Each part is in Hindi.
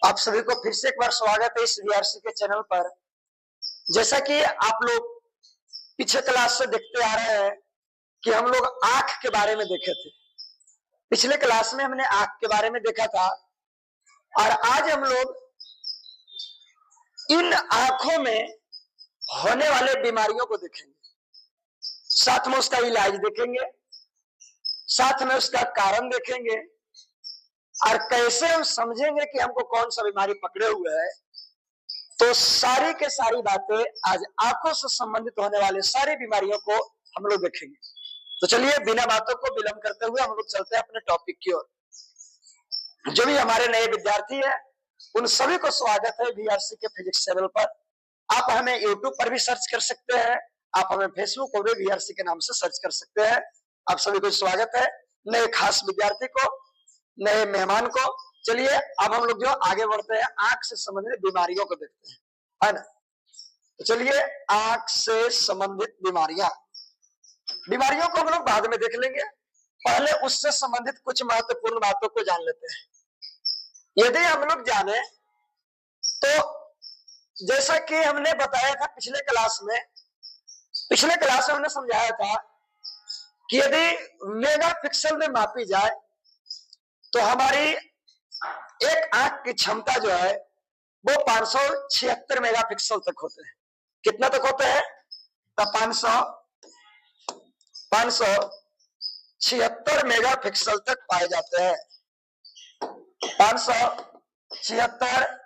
आप सभी को फिर से एक बार स्वागत है इस वीआरसी के चैनल पर। जैसा कि आप लोग पिछले क्लास से देखते आ रहे हैं कि हम लोग आंख के बारे में देखे थे। पिछले क्लास में हमने आंख के बारे में देखा था और आज हम लोग इन आंखों में होने वाले बीमारियों को देखेंगे, साथ में उसका इलाज देखेंगे, साथ में उसका कारण देखेंगे और कैसे हम समझेंगे कि हमको कौन सा बीमारी पकड़े हुए है। तो सारी के सारी बातें आज आंखों से संबंधित होने वाले सारी बीमारियों को हम लोग देखेंगे। तो चलिए बिना बातों को विलंब करते हुए हम लोग चलते हैं अपने टॉपिक की ओर। जो भी हमारे नए विद्यार्थी हैं उन सभी को स्वागत है वीआरसी के फिजिक्स चैनल पर। आप हमें यूट्यूब पर भी सर्च कर सकते हैं, आप हमें फेसबुक पर भी वीआरसी के नाम से सर्च कर सकते हैं। आप सभी को स्वागत है, नए खास विद्यार्थी को, नए मेहमान को। चलिए अब हम लोग जो आगे बढ़ते हैं आंख से संबंधित बीमारियों को देखते हैं, है ना। तो चलिए आंख से संबंधित बीमारियों को हम लोग बाद में देख लेंगे, पहले उससे संबंधित कुछ महत्वपूर्ण बातों को जान लेते हैं। यदि हम लोग जाने तो जैसा कि हमने बताया था पिछले क्लास में हमने समझाया था कि यदि मेगापिक्सल में मापी जाए तो हमारी एक आंख की क्षमता जो है वो 576 मेगापिक्सल तक होते हैं। कितना तक होते हैं? तो 576 मेगापिक्सल तक पाए जाते हैं। 576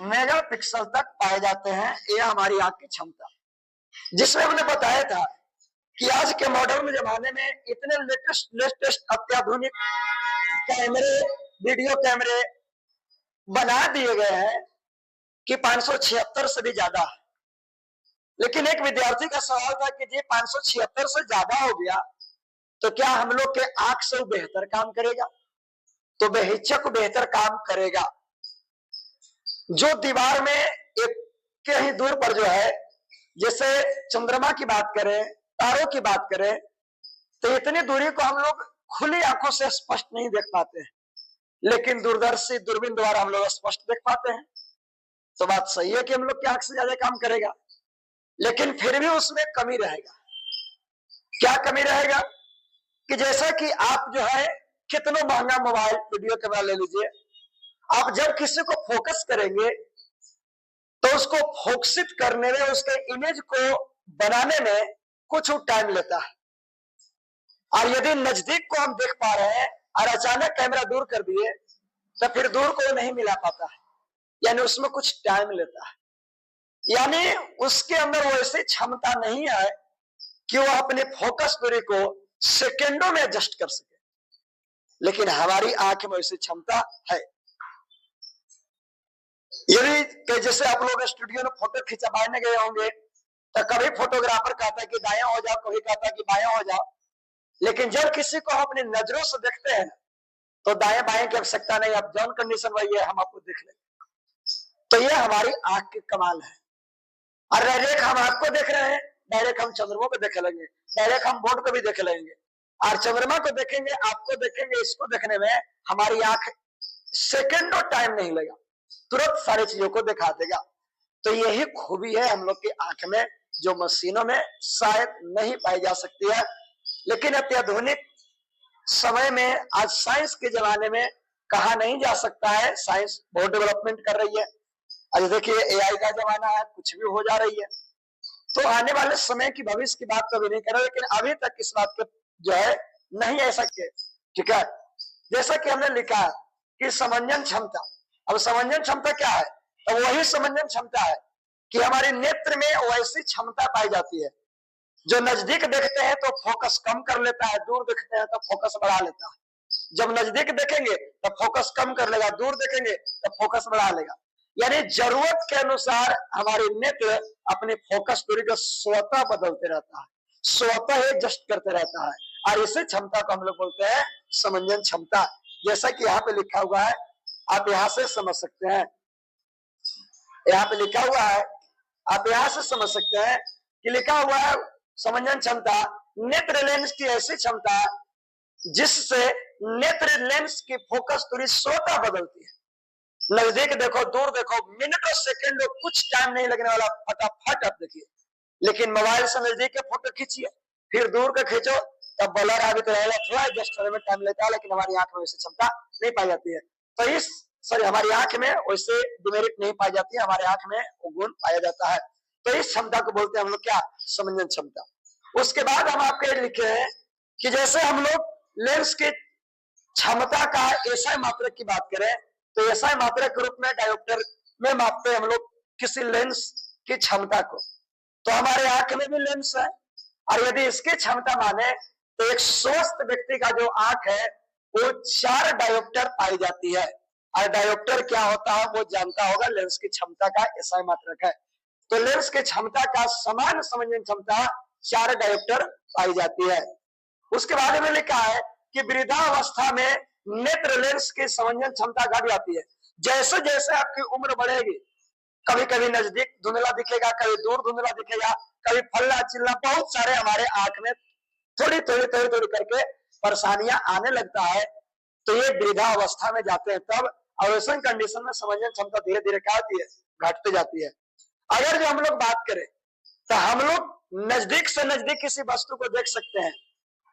मेगापिक्सल तक पाए जाते हैं, ये हमारी आंख की क्षमता। जिसमें हमने बताया था कि आज के मॉडर्न जमाने में इतने लेटेस्ट अत्याधुनिक कैमरे, वीडियो कैमरे बना दिए गए हैं कि 576 से भी ज्यादा है। लेकिन एक विद्यार्थी का सवाल था कि जी 576 से ज्यादा हो गया तो क्या हम लोग के आंख से बेहतर काम करेगा? तो बेहिचक बेहतर काम करेगा। जो दीवार में एक के ही दूर पर जो है, जैसे चंद्रमा की बात करें, तारों की बात करें, तो इतनी दूरी को हम लोग खुली आंखों से स्पष्ट नहीं देख पाते हैं, लेकिन दूरदर्शी दूरबीन द्वारा हम लोग स्पष्ट देख पाते हैं। तो बात सही है कि हम लोग की आंख से ज्यादा काम करेगा, लेकिन फिर भी उसमें कमी रहेगा। क्या कमी रहेगा? कि जैसा कि आप जो है कितना महंगा मोबाइल वीडियो कैमरा ले लीजिए, आप जब किसी को फोकस करेंगे तो उसको फोकसित करने में, उसके इमेज को बनाने में कुछ टाइम लेता है। और यदि नजदीक को हम देख पा रहे हैं और अचानक कैमरा दूर कर दिए तो फिर दूर को नहीं मिला पाता है, यानी उसमें कुछ टाइम लेता है। यानी उसके अंदर वैसी क्षमता नहीं है कि वह अपने फोकस दूरी को सेकेंडों में एडजस्ट कर सके, लेकिन हमारी आंख में वैसी क्षमता है। यदि जैसे आप लोग स्टूडियो में फोटो खिंचवाने गए होंगे तो कभी फोटोग्राफर कहता है कि दायां हो जाओ, कभी कहता है कि बायां हो जाओ, लेकिन जब किसी को हम अपनी नजरों से देखते हैं तो दाएं बाएं की आवश्यकता नहीं, अब जौन कंडीशन वही है हम आपको देख लेंगे। तो ये हमारी आंख की कमाल है। और डायरेक्ट हम आपको देख रहे हैं, डायरेक्ट हम चंद्रमा को देख लेंगे, डायरेक्ट हम बोर्ड को भी देख लेंगे, और चंद्रमा को देखेंगे, आपको देखेंगे, इसको देखने में हमारी आंख सेकेंडों टाइम नहीं लेगा, तुरंत सारी चीजों को दिखा देगा। तो यही खूबी है हम लोग की आंख में, जो मशीनों में शायद नहीं पाई जा सकती है। लेकिन अत्याधुनिक समय में, आज साइंस के जमाने में कहा नहीं जा सकता है, साइंस बहुत डेवलपमेंट कर रही है। आज देखिए एआई का जमाना है, कुछ भी हो जा रही है। तो आने वाले समय की, भविष्य की बात तो भी नहीं कर रहे, लेकिन अभी तक इस बात के जो है नहीं ऐसा के, ठीक है। जैसा कि हमने लिखा है कि समंजन क्षमता, अब समंजन क्षमता क्या है? तो वही समंजन क्षमता है कि हमारे नेत्र में वैसी क्षमता पाई जाती है, जो नजदीक देखते हैं तो फोकस कम कर लेता है, दूर देखते हैं तो फोकस बढ़ा लेता है। जब नजदीक देखेंगे तो फोकस कम कर लेगा, दूर देखेंगे तो फोकस बढ़ा लेगा। यानी जरूरत के अनुसार हमारे नेत्र अपने फोकस दूरी को स्वतः बदलते रहता है, स्वतः एडजस्ट करते रहता है, और इसी क्षमता को हम लोग बोलते हैं समंजन क्षमता। जैसा कि यहाँ पे लिखा हुआ है, आप यहाँ से समझ सकते हैं, यहाँ पे लिखा हुआ है, आप यहाँ से समझ सकते हैं कि लिखा हुआ है समंजन क्षमता, नेत्र लेंस की ऐसी क्षमता जिससे नेत्र लेंस की फोकस दूरी स्वतः बदलती है। नजदीक देखो, दूर देखो, मिनटों सेकंडों कुछ टाइम नहीं लगने वाला, फटाफट आप देखिए। लेकिन मोबाइल से नजदीक के फोटो खींचिए, फिर दूर का खींचो, तब ब्लर आ भी तो रहेगा, थोड़ा एडजस्ट होने में टाइम लेता है, लेकिन हमारी आंख में वैसे क्षमता नहीं पाई जाती है। तो इस हमारी आंख में वैसे डिमेरिट नहीं पाई जाती है, हमारे आंख में वो गुण पाया जाता है। तो इस क्षमता को बोलते हैं हम लोग क्या, समंजन क्षमता। उसके बाद हम आपके लिखे हैं कि जैसे हम लोग लेंस की क्षमता का एसआई मात्रक की बात करें, तो एसआई मात्रक के रूप में डायोप्टर में मापते हैं हम लोग किसी लेंस की क्षमता को। तो हमारे आंख में भी लेंस है, और यदि इसकी क्षमता माने तो एक स्वस्थ व्यक्ति का जो आंख है वो 4 डायोप्टर पाई जाती है। और डायोप्टर क्या होता है वो जानता होगा, लेंस की क्षमता का एसआई मात्रक है। तो लेंस की क्षमता का समान समंजन क्षमता 4 डायोप्टर पाई जाती है। उसके बाद में लिखा है कि वृद्धावस्था में नेत्र लेंस की समंजन क्षमता घट जाती है। जैसे जैसे आपकी उम्र बढ़ेगी, कभी कभी नजदीक धुंधला दिखेगा, कभी दूर धुंधला दिखेगा, कभी फल्ला चिल्ला, बहुत सारे हमारे आंख में थोड़ी थोड़ी थोड़ी थोड़ी करके परेशानियां आने लगता है। तो ये वृद्धावस्था में जाते हैं तब, और ऐसे कंडीशन में समंजन क्षमता धीरे धीरे क्या होती है, घटती जाती है। अगर जो हम लोग बात करें तो हम लोग नजदीक से नजदीक किसी वस्तु को देख सकते हैं,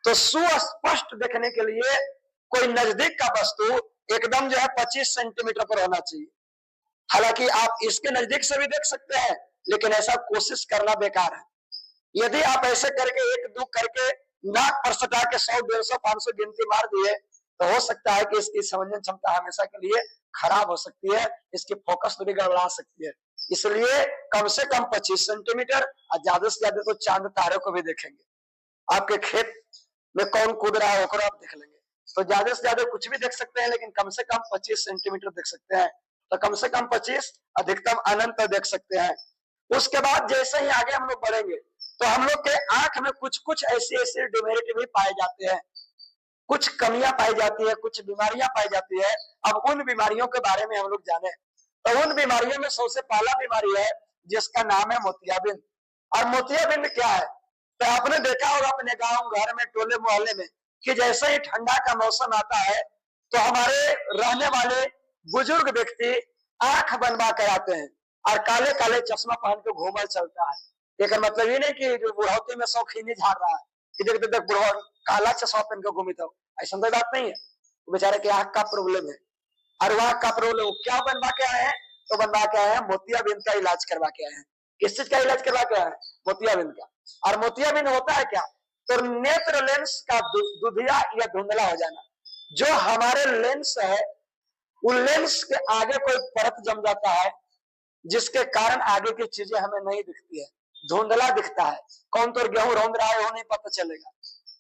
तो सुस्पष्ट देखने के लिए कोई नजदीक का वस्तु एकदम जो है 25 सेंटीमीटर पर होना चाहिए। हालांकि आप इसके नजदीक से भी देख सकते हैं, लेकिन ऐसा कोशिश करना बेकार है। यदि आप ऐसे करके एक दो करके नाक पर सटा के 100, 150, 500 गिनती मार दिए, तो हो सकता है कि इसकी समंजन क्षमता हमेशा के लिए खराब हो सकती है, इसकी फोकस भी गड़बड़ा सकती है। इसलिए कम से कम 25 सेंटीमीटर, और ज्यादा से ज्यादा तो चांद तारे को भी देखेंगे। आपके खेत में कौन कूद रहा है आप देख लेंगे, तो ज्यादा से ज्यादा कुछ भी देख सकते हैं, लेकिन कम से कम 25 सेंटीमीटर देख सकते हैं। तो कम से कम 25, अधिकतम अनंत देख सकते हैं। उसके बाद जैसे ही आगे हम लोग बढ़ेंगे तो हम लोग के आंख में कुछ कुछ ऐसी ऐसी डिमेरिट भी पाए जाते हैं, कुछ कमियां पाई जाती है, कुछ बीमारियां पाई जाती है। अब उन बीमारियों के बारे में हम लोग जाने, तो उन बीमारियों में सबसे पहला बीमारी है जिसका नाम है मोतियाबिंद। और मोतियाबिंद क्या है, तो आपने देखा होगा अपने गांव घर में, टोले मोहल्ले में, कि जैसे ही ठंडा का मौसम आता है तो हमारे रहने वाले बुजुर्ग व्यक्ति आंख बनवा कर आते हैं, और काले काले चश्मा पहन के घूमर चलता है। एक मतलब ये नहीं कि जो बुढ़ौती में शौकीनी झाड़ रहा है कि देख देख बुढ़ा काला चश्मा पहन के घूमित हो, ऐसा कोई बात नहीं है। बेचारे के आंख का प्रॉब्लम है, और वह का प्रॉब्लम क्या बनवा के आए हैं, तो बनवा के आए हैं मोतियाबिंद का इलाज करवा के आए हैं। किस चीज का इलाज करवा के आए हैं, मोतियाबिंद का। और मोतियाबिंद होता है क्या, तो नेत्र लेंस का दुधिया या धुंधला हो जाना। जो हमारे लेंस है, उन लेंस के आगे कोई परत जम जाता है, जिसके कारण आगे की चीजें हमें नहीं दिखती है, धुंधला दिखता है। कौन तो गेहूं रौंद रहा है वो नहीं पता चलेगा,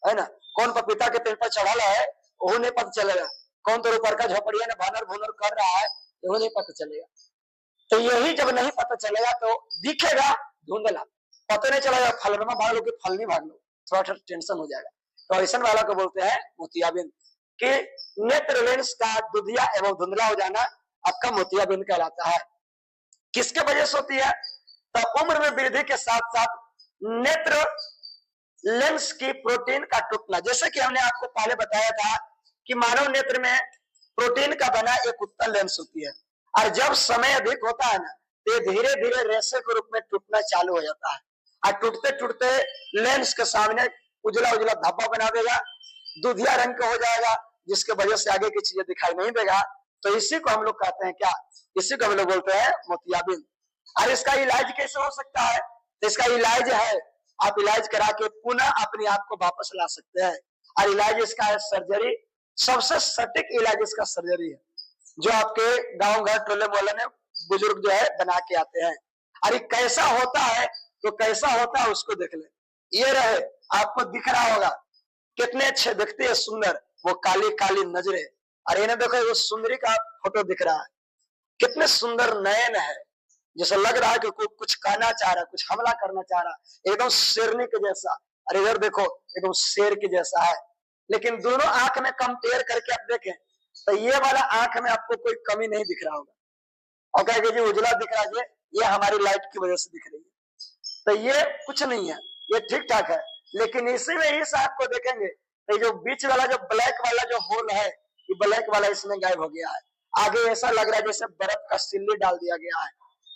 है ना। कौन पपीता के पेड़ पर चढ़ा है वो नहीं पता चलेगा। कौन तो ऊपर का झोपड़िया ने भानर भूनर कर रहा है वो नहीं पता चलेगा। तो यही जब नहीं पता चलेगा तो दिखेगा धुंधला, पता नहीं चलेगा फलनमा भाग लो कि फलनी भाग लो, थोड़ा सा टेंशन हो जाएगा। तो ऐसा वाला को बोलते हैं मोतियाबिंद, कि नेत्र लेंस का दुधिया एवं धुंधला हो जाना आपका मोतियाबिंद कहलाता है। किसके वजह से होती है, तो उम्र में वृद्धि के साथ साथ नेत्र लेंस की प्रोटीन का टूटना। जैसे कि हमने आपको पहले बताया था कि मानव नेत्र में प्रोटीन का बना एक उत्तल लेंस होती है, और जब समय अधिक होता है ना, तो धीरे धीरे रेशे के रूप में टूटना चालू हो जाता है, और टूटते टूटते लेंस के सामने उजला उजला धब्बा बना देगा, दूधिया रंग का हो जाएगा, जिसके वजह से आगे की चीजें दिखाई नहीं देगा। तो इसी को हम लोग कहते हैं क्या, इसी को हम लोग बोलते हैं मोतियाबिंद। और इसका इलाज कैसे हो सकता है, तो इसका इलाज है, आप इलाज करा के पुनः अपनी आंख को वापस ला सकते हैं। और इलाज इसका है सर्जरी, सबसे सटीक इलाज इसका सर्जरी है, जो आपके गांव घर टोले मोहल्ले में बुजुर्ग जो है बना के आते हैं। और कैसा होता है, तो कैसा होता है उसको देख ले। ये रहे, आपको दिख रहा होगा कितने अच्छे दिखते हैं, सुंदर, वो काली काली नजरे। और इन्हें देखो, वो सुंदरी का फोटो दिख रहा है, कितने सुंदर नयन है, जैसे लग रहा है कि कोई कुछ कहना चाह रहा है, कुछ हमला करना चाह रहा है, एकदम शेरनी के जैसा। और इधर देखो एकदम शेर के जैसा है। लेकिन दोनों आंख में कंपेयर करके आप देखें तो ये वाला आंख में आपको कोई कमी नहीं दिख रहा होगा, और कहेंगे जी उजला दिख रहा है, ये हमारी लाइट की वजह से दिख रही है। तो ये कुछ नहीं है, ये ठीक ठाक है। लेकिन इसी में इस आंख को देखेंगे तो जो बीच वाला जो ब्लैक वाला जो होल है, ये ब्लैक वाला इसमें गायब हो गया है। आगे ऐसा लग रहा है जैसे बर्फ का सिल्ली डाल दिया गया है,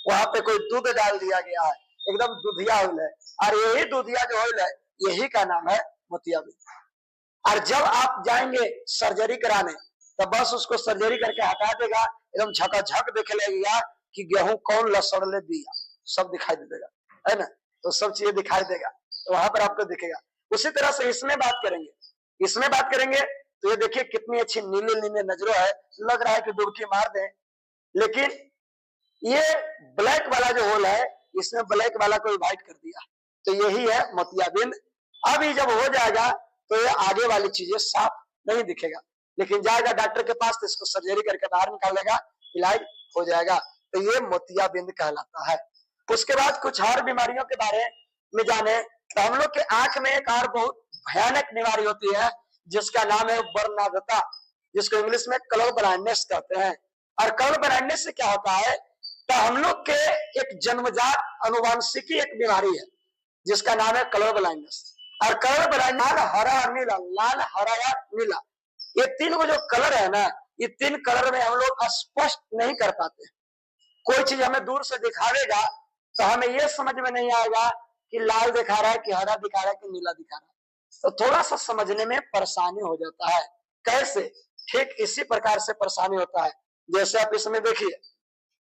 वहां पे कोई दूध डाल दिया गया है, एकदम दूधिया ऑयल है। और यही दूधिया जो ऑयल है यही का नाम है मोतियाबिंद। और जब आप जाएंगे सर्जरी कराने तो बस उसको सर्जरी करके हटा देगा, एकदम झकाझक दिखे लगेगा कि गेहूं कौन लसड़ ले दिया, सब दिखाई देगा, है ना। तो सब चीजें दिखाई देगा, तो वहां पर आपको दिखेगा। उसी तरह से इसमें बात करेंगे, इसमें बात करेंगे तो ये देखिए कितनी अच्छी नीले नीले नजरों है, लग रहा है कि डुबकी मार दें। लेकिन ये ब्लैक वाला जो होल है इसमें ब्लैक वाला को व्हाइट कर दिया, तो यही है मोतियाबिंद। अब ये जब हो जाएगा तो ये आगे वाली चीजें साफ नहीं दिखेगा, लेकिन जाएगा डॉक्टर के पास तो इसको सर्जरी करके बाहर निकालेगा, इलाज हो जाएगा। तो ये मोतियाबिंद कहलाता है। उसके बाद कुछ और बीमारियों के बारे में जाने तो हम लोग के आंख में एक और बहुत भयानक बीमारी होती है जिसका नाम है वर्णांधता, जिसको इंग्लिश में कलर ब्लाइंडनेस कहते हैं। और कलर ब्लाइंडनेस से क्या होता है, तो हम लोग के एक जन्मजात अनुवांशिकी एक बीमारी है जिसका नाम है कलर ब्लाइंडनेस। और कलर ब्लाइंड लाल हरा और नीला, लाल हरा या नीला, ये तीन को जो कलर है ना, ये तीन कलर में हम लोग स्पष्ट नहीं कर पाते। कोई चीज हमें दूर से दिखावेगा तो हमें ये समझ में नहीं आएगा कि लाल दिखा रहा है कि हरा दिखा रहा है कि नीला दिखा रहा है, तो थोड़ा सा समझने में परेशानी हो जाता है। कैसे? ठीक इसी प्रकार से परेशानी होता है जैसे आप इसमें देखिए,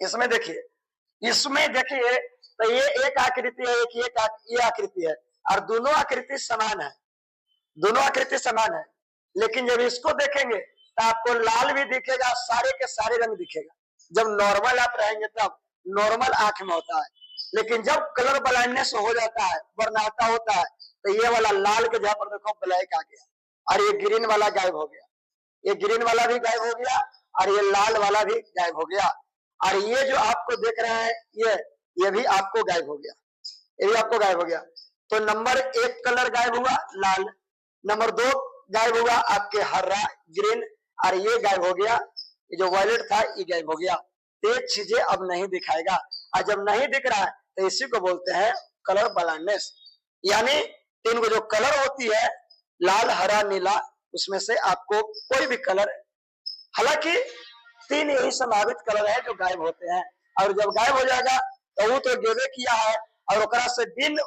इसमें देखिए, इसमें देखिए तो ये एक आकृति है, एक ये आकृति है, और दोनों आकृति समान है, दोनों आकृति समान है। लेकिन जब इसको देखेंगे तो आपको लाल भी दिखेगा, सारे के सारे रंग दिखेगा। जब नॉर्मल आप रहेंगे तब नॉर्मल आंख में होता है, लेकिन जब कलर ब्लाइंडनेस हो जाता है, वर्णांधता होता है, तो ये वाला लाल के जगह पर देखो ब्लैक आ गया, और ये ग्रीन वाला गायब हो गया, ये ग्रीन वाला भी गायब हो गया, और ये लाल वाला भी गायब हो गया, और ये जो आपको देख रहे हैं ये भी आपको गायब हो गया, ये भी आपको गायब हो गया। तो नंबर 1 कलर गायब हुआ लाल, नंबर 2 गायब हुआ आपके हरा ग्रीन, और ये गायब हो गया, ये जो वायलेट था ये गायब हो गया। ये चीजें अब नहीं दिखाएगा, और जब नहीं दिख रहा है तो इसी को बोलते हैं कलर ब्लाइंडनेस। यानी तीन को जो कलर होती है लाल हरा नीला, उसमें से आपको कोई भी कलर, हालांकि 3 यही संभावित कलर है जो गायब होते हैं, और जब गायब हो जाएगा तो वो तो गेबे किया है, और ओकरा से दिन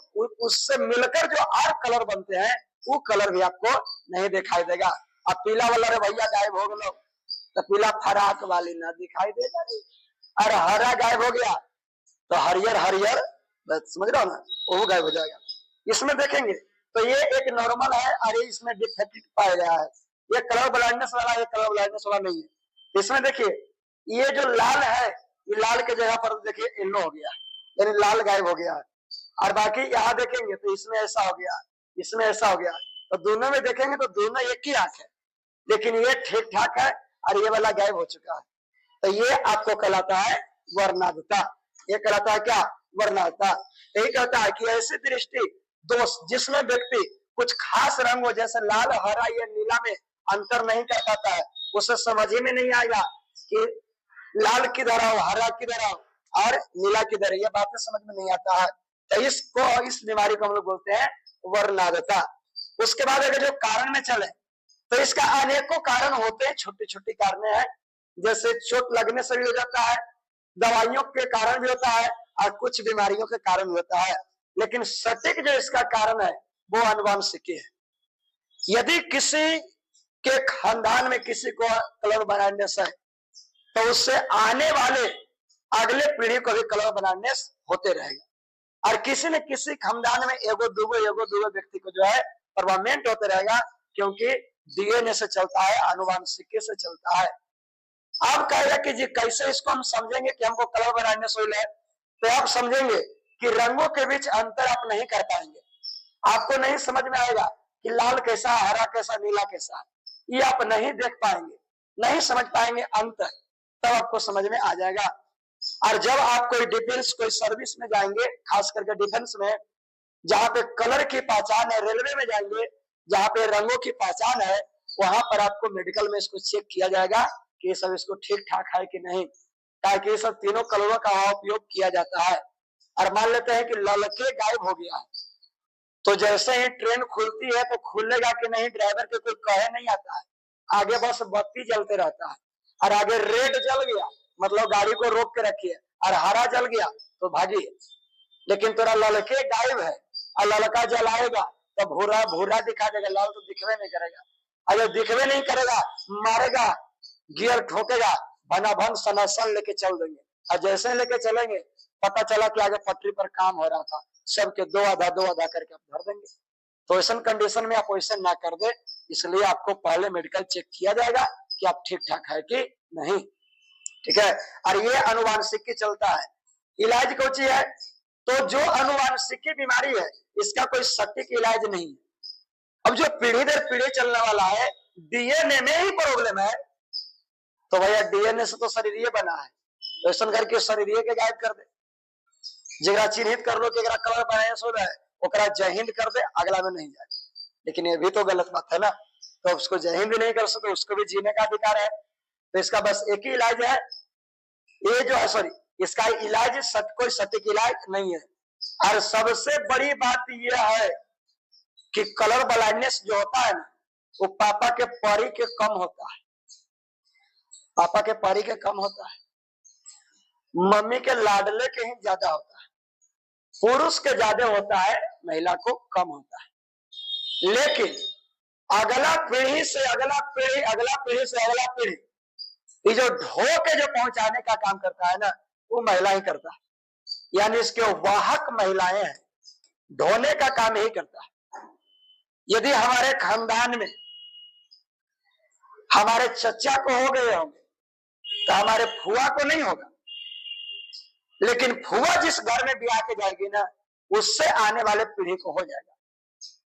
उससे मिलकर जो और कलर बनते हैं वो कलर भी आपको नहीं दिखाई देगा। अब पीला वाला रे भैया गायब हो गया तो पीला फराक वाली ना दिखाई देगा, और हरा गायब हो गया तो हरियर हरियर, समझ रहे हो ना, वो गायब हो जाएगा। इसमें देखेंगे तो ये एक नॉर्मल है, और ये इसमें डिफेक्ट पाया गया है, ये कलर ब्लाइंडनेस वाला, ये कलर ब्लाइंडनेस वाला नहीं है। इसमें देखिए ये जो लाल है, ये लाल के जगह पर देखिए येलो हो गया, यानी लाल गायब हो गया है। और बाकी यहाँ देखेंगे तो इसमें ऐसा हो गया, इसमें ऐसा हो गया, तो दोनों में देखेंगे तो दोनों एक ही आंख है, लेकिन ये ठीक ठाक है और ये वाला गायब हो चुका है। तो ये आपको कहलाता है वर्णांधता। ये कहलाता है क्या? वर्णांधता। यही कहता है कि ऐसी दृष्टि दोष जिसमें व्यक्ति कुछ खास रंग हो, जैसे लाल हरा या नीला में अंतर नहीं कर पाता है, उसे समझ ही में नहीं आएगा कि लाल किधर आओ, हरा किधर आओ और नीला किधर है, ये बातें समझ में नहीं आता है। तो इस बीमारी को हम लोग बोलते हैं वर्णांधता। उसके बाद अगर जो कारण में चले तो इसका अनेकों कारण होते हैं, छोटे छोटे कारण है, जैसे चोट लगने से भी हो जाता है, दवाइयों के कारण भी होता है, और कुछ बीमारियों के कारण भी होता है। लेकिन सटीक जो इसका कारण है वो अनुवांशिकी है। यदि किसी के खानदान में किसी को कलर ब्लाइंडनेस है तो उससे आने वाले अगले पीढ़ी को भी कलर ब्लाइंडनेस होते रहेगा, और किसी न किसी खानदान में एगो दूगो व्यक्ति को जो है परमानेंट होते रहेगा, क्योंकि डीएनए से चलता है, अनुवांशिकी से चलता है। अब कहेगा कि जी कैसे इसको हम समझेंगे कि हमको कलर ब्लाइंडनेस हो है, तो आप समझेंगे कि रंगों के बीच अंतर आप नहीं कर पाएंगे, आपको नहीं समझ में आएगा कि लाल कैसा, हरा कैसा, नीला कैसा है, ये आप नहीं देख पाएंगे, नहीं समझ पाएंगे अंतर, तब आपको समझ में आ जाएगा। और जब आप कोई डिफेंस, कोई सर्विस में जाएंगे, खास करके डिफेंस में, जहां पे कलर की पहचान है, रेलवे में जाएंगे जहां पे रंगों की पहचान है, वहां पर आपको मेडिकल में इसको चेक किया जाएगा कि ये सब इसको ठीक ठाक है कि नहीं, ताकि ये सब तीनों कलरों का उपयोग किया जाता है। और मान लेते हैं कि ललके गायब हो गया है, तो जैसे ही ट्रेन खुलती है तो खुलेगा कि नहीं ड्राइवर के कोई कहे नहीं आता है, आगे बस बत्ती जलते रहता है, और आगे रेड जल गया मतलब गाड़ी को रोक के रखिए, और हरा जल गया तो भागिए। लेकिन तोरा ललके गायब है और ललका जल आएगा तो भूरा भूरा दिखा देगा, लाल तो दिखवे नहीं करेगा। अगर दिखवे नहीं करेगा मारेगा, गियर ठोकेगा, भना भन सनासन लेके चल देंगे। और जैसे लेके चलेंगे पता चला कि आगे पटरी पर काम हो रहा था, सबके दो आधा करके आप भर देंगे। तो ऐसा कंडीशन में आप वैसे ना कर दे, इसलिए आपको पहले मेडिकल चेक किया जाएगा कि आप ठीक ठाक है कि नहीं। ठीक है, और ये अनुवांशिकी चलता है। इलाज कौन सी है? तो जो अनुवांशिकी बीमारी है इसका कोई सटीक इलाज नहीं है। अब जो पीढ़ी दर पीढ़ी चलने वाला है, डीएनए में ही प्रॉब्लम है, तो भैया डीएनए से तो शरीर बना है, तो ऐसा करके शरीर के गायब कर दे। जरा चिन्हित कर लो कि कलर बनाए सो रहा है, ओकरा जय हिंद कर दे, अगला में नहीं जाएगा। लेकिन ये भी तो गलत बात है ना, तो उसको जय हिंद भी नहीं कर सकते, उसको भी जीने का अधिकार है। तो इसका बस एक ही इलाज है, ये जो है सॉरी इसका इलाज कोई सटीक इलाज नहीं है। और सबसे बड़ी बात यह है कि कलर ब्लाइंडनेस जो होता है ना, वो पापा के परी के कम होता है, पापा के परी के कम होता है, मम्मी के लाडले के ही ज्यादा होता है, पुरुष के ज्यादा होता है, महिला को कम होता है। लेकिन अगला पीढ़ी से अगला पीढ़ी, अगला पीढ़ी से अगला पीढ़ी, ये जो ढो के जो पहुंचाने का काम करता है ना, वो महिला ही करता है। यानी इसके वाहक महिलाएं हैं, ढोने का काम ही करता है। यदि हमारे खानदान में हमारे चचा को हो गए होंगे तो हमारे फुआ को नहीं होगा, लेकिन फुआ जिस घर में ब्याह के जाएगी ना, उससे आने वाले पीढ़ी को हो जाएगा।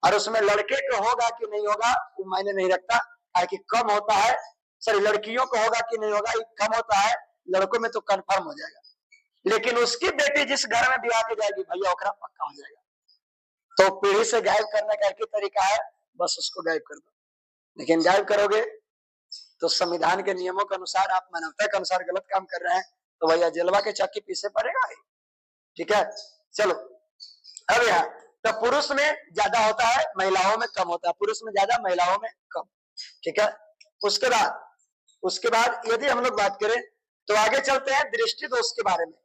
और उसमें लड़के को होगा कि नहीं होगा वो मायने नहीं रखता, कि कम होता है, सॉरी लड़कियों को होगा कि नहीं होगा ये कम होता है, लड़कों में तो कंफर्म हो जाएगा। लेकिन उसकी बेटी जिस घर में ब्याह के जाएगी भैया ओकरा पक्का हो जाएगा। तो पीढ़ी से गायब करने का एक ही तरीका है, बस उसको गायब कर दो। लेकिन गायब करोगे तो संविधान के नियमों के अनुसार आप मानवता के अनुसार गलत काम कर रहे हैं, तो भैया जेलवा के चक्की पीछे पड़ेगा ही। ठीक है, चलो अब यहाँ तो पुरुष में ज्यादा होता है, महिलाओं में कम होता है, पुरुष में ज्यादा, महिलाओं में कम। ठीक है, उसके बाद यदि हम लोग बात करें तो आगे चलते हैं दृष्टि दोष के बारे में।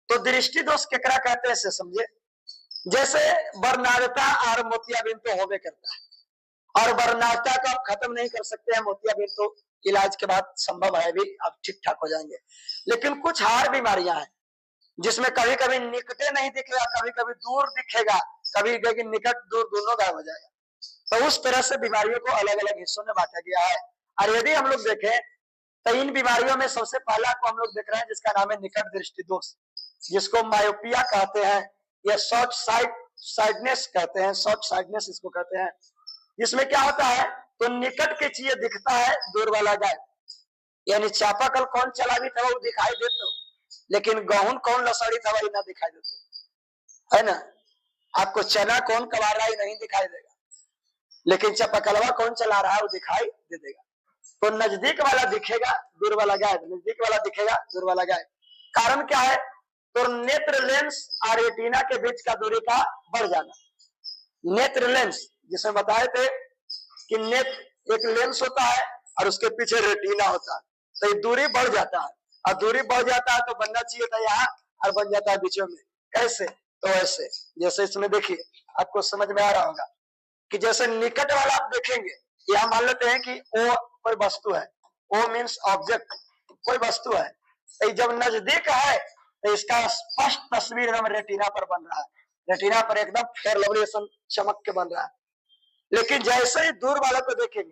तो दृष्टि दोष केकरा कहते हैं से समझे। जैसे वर्णाधता और मोतियाबिंद तो होबे करता है, और वर्णाधता को आप खत्म नहीं कर सकते हैं, मोतियाबिंद तो इलाज के बाद संभव है भी, आप ठीक ठाक हो जाएंगे। लेकिन कुछ हार बीमारियां हैं जिसमें कभी कभी निकटे नहीं दिखेगा, कभी कभी दूर दिखेगा, कभी कभी निकट दूर दोनों गायब हो जाएगा। तो उस तरह से बीमारियों को अलग अलग हिस्सों में बांटा गया है। और यदि हम लोग देखें तो इन बीमारियों में सबसे पहला को हम लोग देख रहे हैं जिसका नाम है निकट दृष्टि दोष, जिसको मायोपिया कहते हैं या शॉर्ट साइडनेस कहते हैं, शॉर्ट साइडनेस इसको कहते हैं। इसमें क्या होता है, तो निकट की चीजें दिखता है, दूर वाला गायब। यानी चापाकल कौन चलावी था वो दिखाई देता, लेकिन गेहूं कौन लसड़ी था वही ना दिखाई देता है ना। आपको चना कौन कमा रहा है नहीं दिखाई देगा, लेकिन चापाकलवा कौन चला रहा है वो दिखाई दे देगा। तो नजदीक वाला दिखेगा, दूर वाला गायब, नजदीक वाला दिखेगा, दूर वाला गायब। कारण क्या है, तो नेत्र लेंस और रेटिना के बीच का दूरी का बढ़ जाना। नेत्र लेंस जिसमें बताए थे कि नेत्र एक लेंस होता है और उसके पीछे रेटिना होता है, तो ये दूरी बढ़ जाता है, और दूरी बढ़ जाता है तो बनना चाहिए था यहाँ और बन जाता है बीचों में। कैसे, तो ऐसे जैसे इसमें देखिए आपको समझ में आ रहा होगा कि जैसे निकट वाला आप देखेंगे, यहाँ मान लेते हैं कि ओ कोई वस्तु है, ओ मीन्स ऑब्जेक्ट, कोई वस्तु है, तो जब नजदीक है तो इसका स्पष्ट तस्वीर हम रेटिना पर बन रहा है, रेटिना पर एकदम फेयर लवली चमक के बन रहा है। लेकिन जैसे ही दूर वाले को देखेंगे,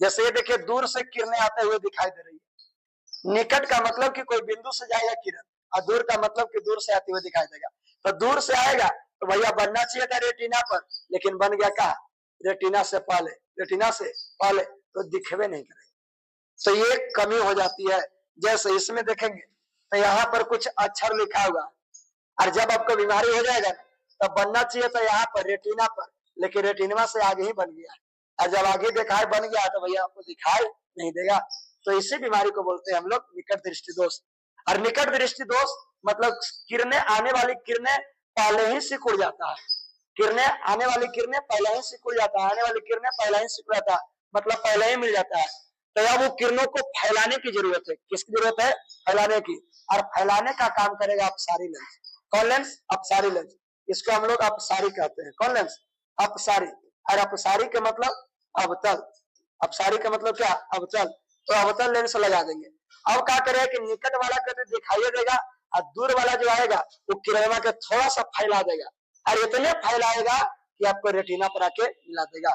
जैसे ये देखिए दूर से किरणें आते हुए दिखाई दे रही है। निकट का मतलब कि कोई बिंदु से जाएगा किरण, और दूर का मतलब कि दूर से आते हुए दिखाई देगा। तो दूर से आएगा तो भैया बनना चाहिए था रेटिना पर, लेकिन बन गया कहा, रेटिना से पहले, रेटिना से पहले, तो दिखवे नहीं करेगा। तो ये कमी हो जाती है। जैसे इसमें देखेंगे तो यहाँ पर कुछ अक्षर लिखा हुआ, और जब आपको बीमारी हो जाएगा तब बनना चाहिए था यहाँ पर रेटिना पर, लेकिन रेटिना से आगे ही बन गया, और जब आगे दिखाई बन गया तो भैया आपको दिखाई नहीं देगा। तो इसी बीमारी को बोलते हैं हम लोग निकट दृष्टि दोष। और निकट दृष्टि दोष मतलब किरणें, आने वाली किरणें पहले ही सिकुड़ जाता है, किरणें आने वाली किरणें पहले ही सिकुड़ जाता है, आने वाली किरणें पहले ही सिकुड़ जाता है, मतलब पहले ही मिल जाता है। तो अब वो किरणों को फैलाने की जरूरत है। किसकी जरूरत है? फैलाने की। और फैलाने का काम करेगा अपसारी लेंस। कौन लेंस? अपसारी लेंस। इसको हम लोग अपसारी कहते हैं। कौन लेंस? अपसारी। और अपसारी के मतलब अवतल। अपसारी का मतलब क्या? अवतल। तो अवतल लेंस लगा देंगे। अब क्या करेगा कि निकट वाला का तो दिखाई देगा और दूर वाला जो आएगा वो किरणों के थोड़ा सा फैला देगा और इतने फैलाएगा कि आपको रेटिना पर आके मिला देगा।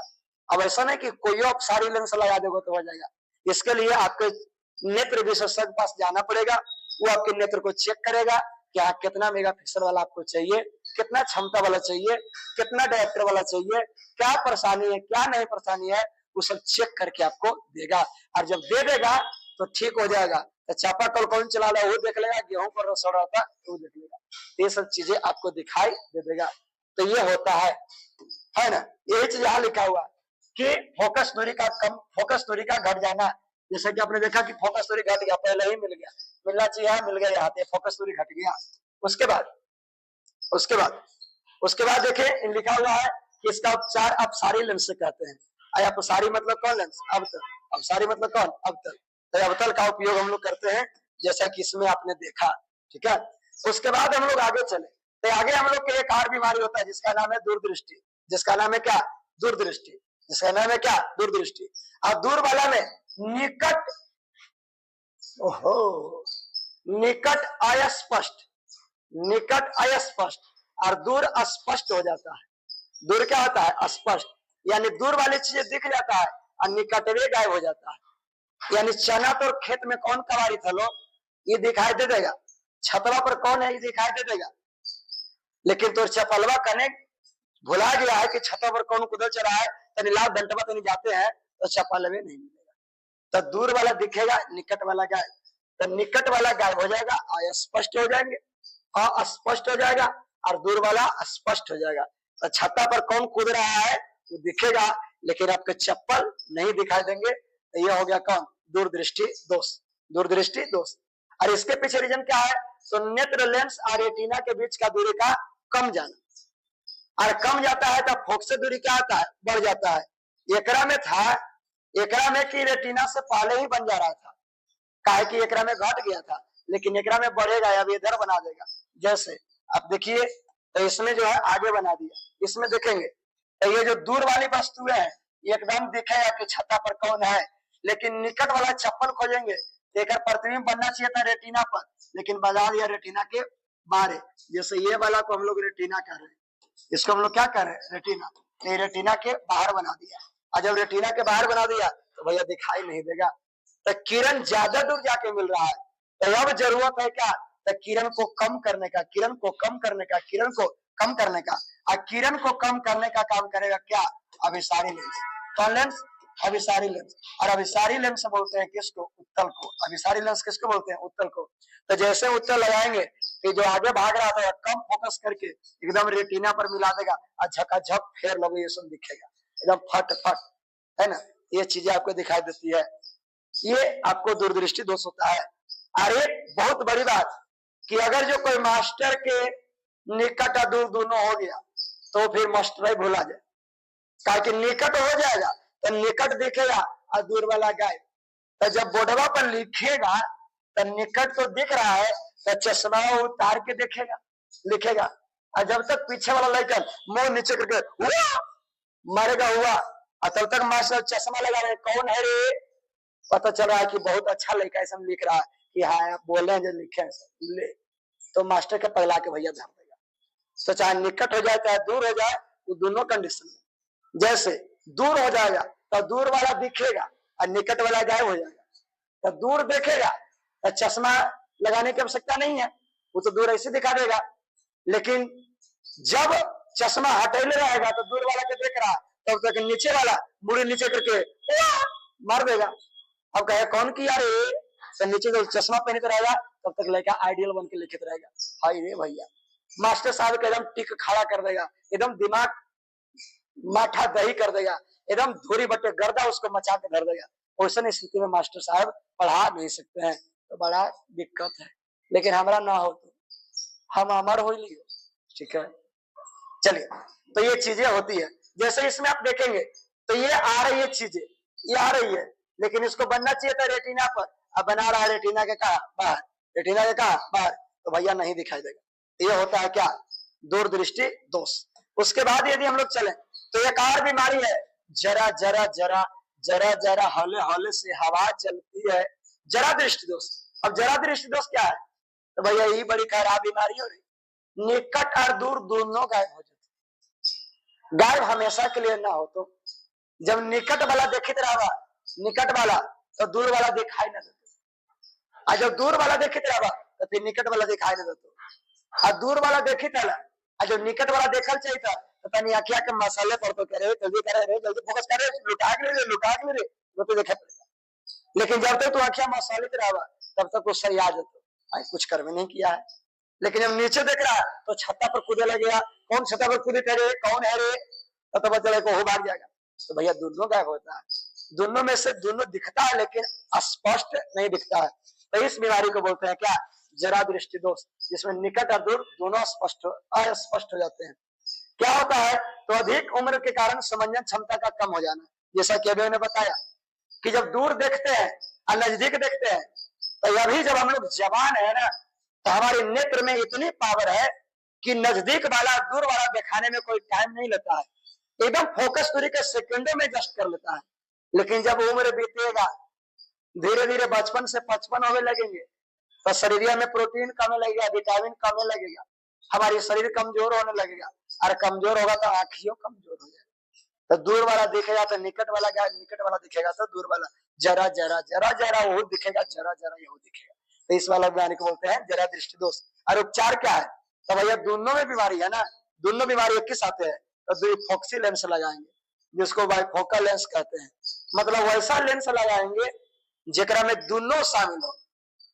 अब ऐसा नहीं कि कोई अपसारी लेंस लगा देगा तो हो जाएगा। इसके लिए आपके नेत्र विशेषज्ञ पास जाना पड़ेगा। वो आपके नेत्र को चेक करेगा कि हाँ कितना मेगापिक्सल वाला आपको चाहिए, कितना क्षमता वाला चाहिए, कितना डायरेक्टर वाला चाहिए, क्या परेशानी है, क्या नहीं परेशानी है, वो सब चेक करके आपको देगा। और जब दे देगा तो ठीक हो जाएगा। तो चापाकल कौन चला रहा है वो देख लेगा, गेहूं पर रस हो रहा था वो देख लेगा। ये सब चीजें आपको दिखाई दे देगा। तो ये होता है ना। यही चीज यहाँ लिखा हुआ कि फोकस दूरी का कम, फोकस दूरी का घट जाना। जैसे कि आपने देखा कि फोकस दूरी घट गया, पहले ही मिल गया, मिलना चाहिए मिल गया, यहाँ पे फोकस दूरी घट गया। उसके बाद देखिए लिखा हुआ है कि इसका उपचार अपसारी लेंस से कहते हैं। अपसारी मतलब कौन लेंस? अवतल। अपसारी मतलब कौन? अवतल। तो अवतल का उपयोग हम लोग करते हैं जैसा कि इसमें आपने देखा। ठीक है। उसके बाद हम लोग आगे चले तो आगे हम लोग के एक और बीमारी होता है जिसका नाम है दूरदृष्टि। जिसका नाम है क्या? दूरदृष्टि। जिसका नाम है क्या? दूरदृष्टि। और दूर वाला में निकट, ओहो, निकट अस्पष्ट, निकट अस्पष्ट और दूर अस्पष्ट हो जाता है। दूर क्या होता है? अस्पष्ट। यानी दूर वाली चीजें दिख जाता है और निकटवे गायब हो जाता है। यानी चना तो खेत में कौन कवारी था लो ये दिखाई दे देगा, छतवा पर कौन है ये दिखाई दे देगा, लेकिन तो चपलवा कने भुला गया है कि छतवा पर कौन कुदल चला है, तनी लाभ घंटवा तनी जाते हैं तो चपलवे नहीं मिलेगा। तो दूर वाला दिखेगा, निकट वाला गायब। तो निकट वाला गायब हो जाएगा, अस्पष्ट हो जाएंगे, अस्पष्ट हो जाएगा और दूर वाला स्पष्ट हो जाएगा। तो छत्ता पर कौन कूद रहा है वो दिखेगा लेकिन आपके चप्पल नहीं दिखाई देंगे। तो ये हो गया कौन? दूरदृष्टि दोष। दूरदृष्टि दोष। और इसके पीछे रीजन क्या है? तो नेत्र लेंस और रेटिना के बीच का दूरी का कम जाना। और कम जाता है तो फोकस से दूरी क्या आता है? बढ़ जाता है। एकरा में था, एकरा में कि रेटिना से पहले ही बन जा रहा था, काहे कि एकरा में घट गया था, लेकिन एकरा में बढ़ेगा, अब इधर बना देगा। जैसे आप देखिए तो इसमें जो है आगे बना दिया। इसमें देखेंगे तो ये जो दूर वाली वस्तु है एकदम दिखेगा कि छत्ता पर कौन है, लेकिन निकट वाला चप्पल खोजेंगे तो एक प्रतिबिंब बनना चाहिए था रेटिना पर, लेकिन बजा दिया रेटिना के बाहर। जैसे ये वाला को हम लोग रेटिना कह रहे हैं, इसको हम लोग क्या कर रहे हैं? रेटिना। ये रेटिना के बाहर बना दिया। और जब रेटिना के बाहर बना दिया तो भैया दिखाई नहीं देगा। तो किरण ज्यादा दूर जाके मिल रहा है। तो अब जरूरत है क्या? तो किरण को कम करने का, किरण को कम करने का, किरण को कम करने का। और किरण को कम करने का काम करेगा क्या? अभिसारी लेंस। कौन लेंस? अभिसारी लेंस। और अभिसारी लेंस बोलते हैं किसको? उत्तल को। अभिसारी लेंस किसको बोलते हैं? उत्तल को। तो जैसे उत्तल लगाएंगे कि जो आगे भाग रहा था कम फोकस करके एकदम रेटिना पर मिला देगा और झकाझक फेयर लबोरेशन दिखेगा, एकदम फट फट, है ना। ये चीजें आपको दिखाई देती है। ये आपको दूरदृष्टि दोष होता है। और एक बहुत बड़ी बात कि अगर जो कोई मास्टर के निकट और दूर दोनों हो गया तो फिर मास्टर ही भूला जाए, ताकि निकट हो जाएगा तो निकट दिखेगा और दूर वाला गायब। तो जब बोर्डवा पर लिखेगा तो निकट तो दिख रहा है तो चश्मा उतार के देखेगा, लिखेगा। और जब तक पीछे वाला लड़का मुंह नीचे करके हुआ मारेगा हुआ, और तब तक मास्टर चश्मा लगा रहे कौन है रे, पता चल रहा है कि बहुत अच्छा लड़का ऐसा लिख रहा है कि हाँ बोल रहे हैं जो लिखे ले, तो मास्टर के पगला के भैया धर देगा। तो चाहे निकट हो जाए चाहे दूर हो जाए, वो दोनों कंडीशन में। जैसे दूर हो जाएगा तो दूर वाला दिखेगा और निकट वाला गायब हो जाएगा। तो दूर देखेगा तो चश्मा लगाने की आवश्यकता नहीं है, वो तो दूर ऐसे दिखा देगा। लेकिन जब चश्मा हटेले रहेगा तो दूर वाला के देख रहा है, तब तक नीचे वाला मुड़ी नीचे करके मार देगा। अब कहे कौन किया रे, तो नीचे जो चश्मा पहन के रहेगा तब तक लड़का आइडियल बन के लिखित रहेगा। हाय रे भैया, मास्टर साहब का एकदम टिक खड़ा कर देगा, एकदम दिमाग माठा दही कर देगा, एकदम धूरी बट्टे गर्दा उसको मचा के धर देगा। वैसे स्थिति में मास्टर साहब पढ़ा नहीं सकते हैं, तो बड़ा दिक्कत है। लेकिन हमारा ना हो तो हम अमर हो लियो, ठीक है। चलिए, तो ये चीजें होती है। जैसे इसमें आप देखेंगे तो ये आ रही है चीजें, ये आ रही है, लेकिन इसको बनना चाहिए था रेटिना पर, अब बना रहा है रेटिना के कहा बाहर, रेटिना के कहा बाहर, तो भैया नहीं दिखाई देगा। ये होता है क्या, दूरदृष्टि दोष। उसके बाद यदि हम लोग चले तो एक और बीमारी है, जरा जरा जरा जरा जरा हौले हौले से हवा चलती है, जरा दृष्टि दोष। अब जरा दृष्टि दोष क्या है, तो भैया यही बड़ी खराब बीमारी हो रही, निकट और दूर दोनों गायब हो जाते। गायब हमेशा के लिए ना हो तो जब निकट वाला देखित रहा, निकट वाला तो दूर वाला दिखाई ना देते, और जब दूर वाला देखित रहा तो फिर निकट वाला दिखाई ना देते, और दूर वाला देखित रहा और जब निकट वाला देखल चाहिए था तो तनी आखिया के मसाले पर तो करे जल्दी करे रे, जल्दी फोकस करे, लुका के ले वो तो देखे पड़ेगा। लेकिन जब तक तू आखिया मसाले पे रहा तब तक वो सही आ जाता, कुछ कर भी नहीं किया है। लेकिन जब नीचे देख रहा तो छत्ता पर कूदे लगेगा, कौन छत्ता पर कूदे रे, कौन है रे, तो पता चले को भाग जाएगा। तो भैया दोनों गायब होता है, दोनों में से दोनों दिखता है लेकिन स्पष्ट नहीं दिखता है। तो इस बीमारी को बोलते हैं क्या, जरा दृष्टि दोष, जिसमें निकट और दूर दोनों अस्पष्ट हो जाते हैं। क्या होता है, तो अधिक उम्र के कारण समंजन क्षमता का कम हो जाना, जैसा कि अभी ने बताया कि जब दूर देखते हैं और नजदीक देखते हैं, तो अभी जब हम लोग जवान है ना तो हमारे नेत्र में इतनी पावर है कि नजदीक वाला दूर वाला दिखाने में कोई टाइम नहीं लेता है, एकदम फोकस तरीके सेकंडों में एडजस्ट कर लेता है। लेकिन जब उम्र बीतेगा, धीरे धीरे बचपन से 55 होने लगेंगे तो शरीर में प्रोटीन कम लगेगा, विटामिन कम लगेगा, हमारी शरीर कमजोर होने लगेगा, और कमजोर होगा तो आंखियों कमजोर हो जाएगा। तो दूर वाला दिखेगा तो निकट वाला क्या, निकट वाला दिखेगा तो दूर वाला, जरा जरा जरा जरा वो दिखेगा, जरा जरा ये दिखेगा। तो इस वाला बीमारी को बोलते हैं जरा दृष्टि दोष। और उपचार क्या है, तो भैया दोनों में बीमारी है ना, दोनों बीमारी एक ही साथ है, तो फोक्सी लेंस लगाएंगे, जिसको बाइफोकल लेंस कहते हैं। मतलब वैसा लेंस लगाएंगे जेकरा में दोनों शामिल हो,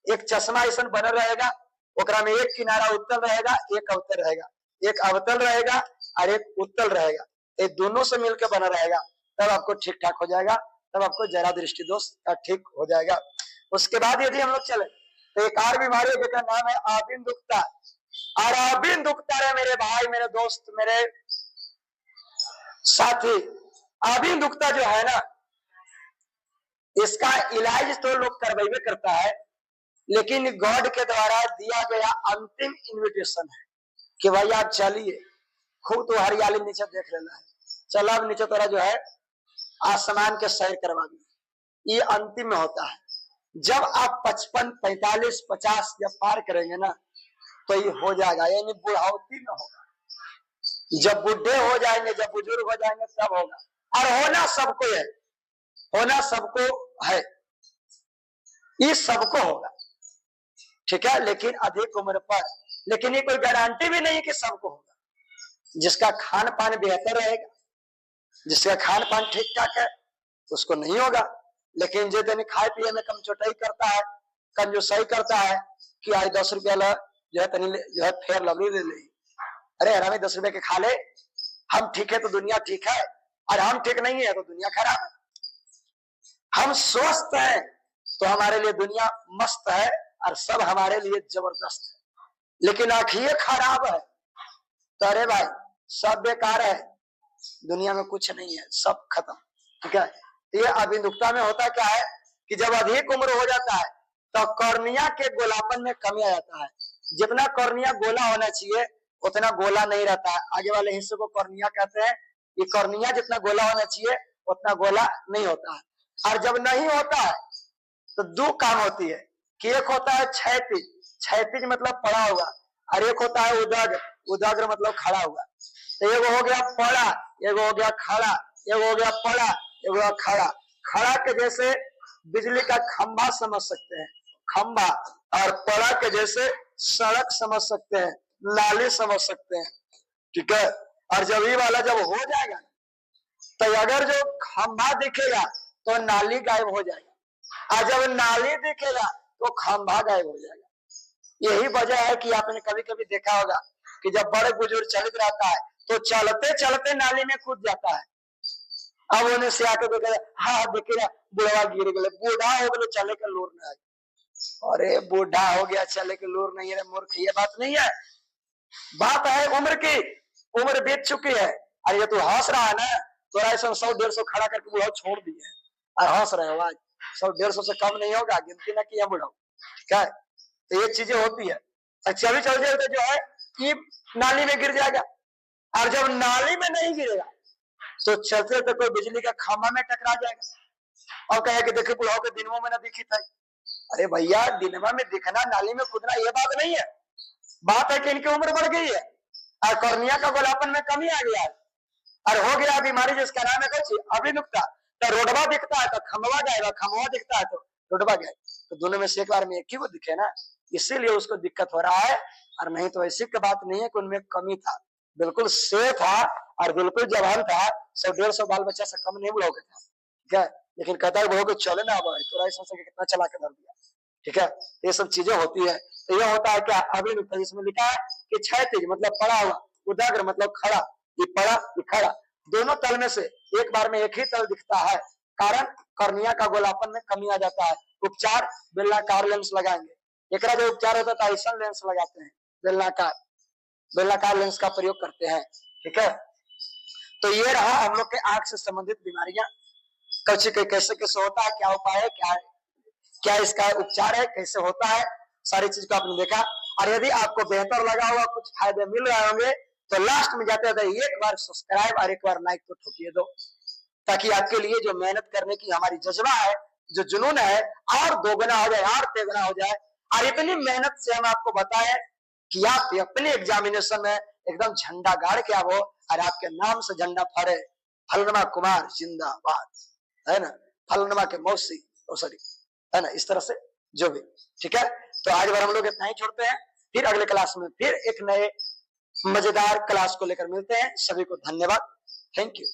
एक चश्मा ऐसा बना रहेगा, ओकरा में एक किनारा उत्तल रहेगा, एक अवतल रहेगा, एक अवतल रहेगा और एक उत्तल रहेगा, ये दोनों से मिलकर बना रहेगा, तब आपको ठीक ठाक हो जाएगा, तब आपको जरा दृष्टि दोष ठीक हो जाएगा। उसके बाद यदि हम लोग चले तो एक और बीमारी जिसका नाम है आबिन दुखता। और आबिन दुखता है मेरे भाई, मेरे दोस्त, मेरे साथी, आबिन दुखता जो है ना, इसका इलाज तो लोग करवाइबे करता है, लेकिन गॉड के द्वारा दिया गया अंतिम इन्विटेशन है कि भाई आप चलिए, खूब तो हरियाली नीचे देख लेना है, चलो अब नीचे तोरा जो है आसमान के सैर करवा दी। ये अंतिम में होता है, जब आप 55, 45, 50 जब पार करेंगे ना तो ये हो जाएगा, यानी बुढ़ावती में होगा। जब बुढ़े हो जाएंगे, जब बुजुर्ग हो जाएंगे तब होगा। और होना सबको है, होना सबको है, ये सबको होगा, ठीक है, लेकिन अधिक उम्र पर। लेकिन ये कोई गारंटी भी नहीं कि सबको होगा। जिसका खान पान बेहतर रहेगा, जिसका खान पान ठीक ठाक है, उसको नहीं होगा। लेकिन जो दिन खाए पिए में कमचोटाई करता है, कंजूसाई करता है कि आज 10 रुपया जो है तनी जो है फेयर लवली ले ले, अरे हरामी 10 रुपए के खा ले, हम ठीक है तो दुनिया ठीक है, और हम ठीक नहीं है तो दुनिया खराब है। हम स्वस्थ हैं तो हमारे लिए दुनिया मस्त है और सब हमारे लिए जबरदस्त है। लेकिन आंखें खराब है तो अरे भाई सब बेकार है, दुनिया में कुछ नहीं है, सब खत्म, ठीक है। ये अभिमुखता में होता क्या है कि जब अधिक उम्र हो जाता है तो कॉर्निया के गोलापन में कमी आ जाता है। जितना कॉर्निया गोला होना चाहिए उतना गोला नहीं रहता है, आगे वाले हिस्से को कॉर्निया कहते हैं। ये कॉर्निया जितना गोला होना चाहिए उतना गोला नहीं होता है, और जब नहीं होता है तो दो काम होती है कि एक होता है क्षैतिज, क्षैतिज मतलब पड़ा हुआ, और एक होता है उदग्र, उदग्र मतलब खड़ा हुआ। तो एगो हो गया पड़ा, एगो हो गया खड़ा, एगो हो गया पड़ा, एगो खड़ा। खड़ा के जैसे बिजली का खंभा समझ सकते हैं, खंभा, और पड़ा के जैसे सड़क समझ सकते हैं, नाली समझ सकते हैं, ठीक है। और जब ये वाला जब हो जाएगा तो अगर जो खंभा दिखेगा तो नाली गायब हो जाएगा, और जब नाली दिखेगा तो खंभा गायब हो जाएगा। यही वजह है कि आपने कभी कभी देखा होगा कि जब बड़े बुजुर्ग चलित रहता है तो चलते चलते नाली में कूद जाता है। अब उन्हें से आके तो हाँ देखिए बुढ़वा गिर गए, बूढ़ा हो गए चले के लोर नहीं। अरे बूढ़ा हो गया चले के लोर नहीं है मूर्ख, ये बात नहीं है, बात है उम्र की, उम्र बीत चुकी है। अरे ये तू हंस रहा है ना, तो ऐसा 100-150 खड़ा करके बुढ़ा छोड़ दिए और हंस रहे हो आज, 100-150 से कम नहीं होगा, गिनती ना किया बुढ़ाओ, ठीक है। तो ये चीजें होती है। चलते चलते जो है कि नाली में गिर जाएगा, और जब नाली में नहीं गिरेगा तो चलते तो कोई बिजली का खंभा में टकरा जाएगा और कहे कि देखिए बुढ़ाओ के दिनों में ना दिखी था। अरे भैया, दिनमा में दिखना, नाली में कूदना ये बात नहीं है। बात है कि इनकी उम्र बढ़ गई है और कॉर्निया का गोलापन में कमी आ गया है और हो गया बीमारी जिसका नाम है कुछ अभी नुकता। तो रोडवा दिखता है तो खंभवा जाएगा, खंभवा दिखता है तो रोडवा गए, तो दोनों में से एक बार में एक ही वो दिखे ना, इसीलिए उसको दिक्कत हो रहा है। और नहीं तो ऐसी की बात नहीं है कि उनमें कमी था, बिल्कुल सेफ था और बिल्कुल जवान था, 100-150 बाल बच्चा से कम नहीं बुढ़ाओ के था, ठीक है। लेकिन कहता है बुढ़ाओ को चले ना, अब तो ऐसा कितना चला के धर दिया, ठीक है। ये सब चीजें होती है। तो ये होता है क्या, अभी नुकता जिसमें लिखा है कि क्षैतिज मतलब पड़ा हुआ, उदाग्र मतलब खड़ा, ये पड़ा ये खड़ा, दोनों तल में से एक बार में एक ही तल दिखता है, कारण कॉर्निया का गोलापन में कमी आ जाता है। उपचार बेलनाकार लेंस लगाएंगे, एक जो उपचार होता है ऐसा लेंस लगाते हैं, बेलनाकार लेंस का प्रयोग करते हैं, ठीक है। तो ये रहा हम लोग के आंख से संबंधित बीमारियां, कैसे कैसे होता है, क्या उपाय है, क्या इसका उपचार है, कैसे होता है, सारी चीज को आपने देखा। और यदि आपको बेहतर लगा हुआ, कुछ फायदे मिल रहे होंगे तो लास्ट में जाते जाते एक बार सब्सक्राइब और एक बार लाइक तो ठोकिए दो, ताकि आपके लिए जो मेहनत करने की हमारी जज्बा है, जो जुनून है, और दोगुना हो जाए और तेगुना हो जाए। और इतनी मेहनत से हम आपको बताएं कि आप अपने एग्जामिनेशन में एकदम झंडा गाड़ के आवो और आपके नाम से झंडा फहरे, फलनमा कुमार जिंदाबाद, है ना, फलनमा के मौसी सॉरी, है ना, इस तरह से जो भी, ठीक है। तो आज बार हम लोग इतना ही छोड़ते हैं, फिर अगले क्लास में फिर एक नए मजेदार क्लास को लेकर मिलते हैं। सभी को धन्यवाद, थैंक यू।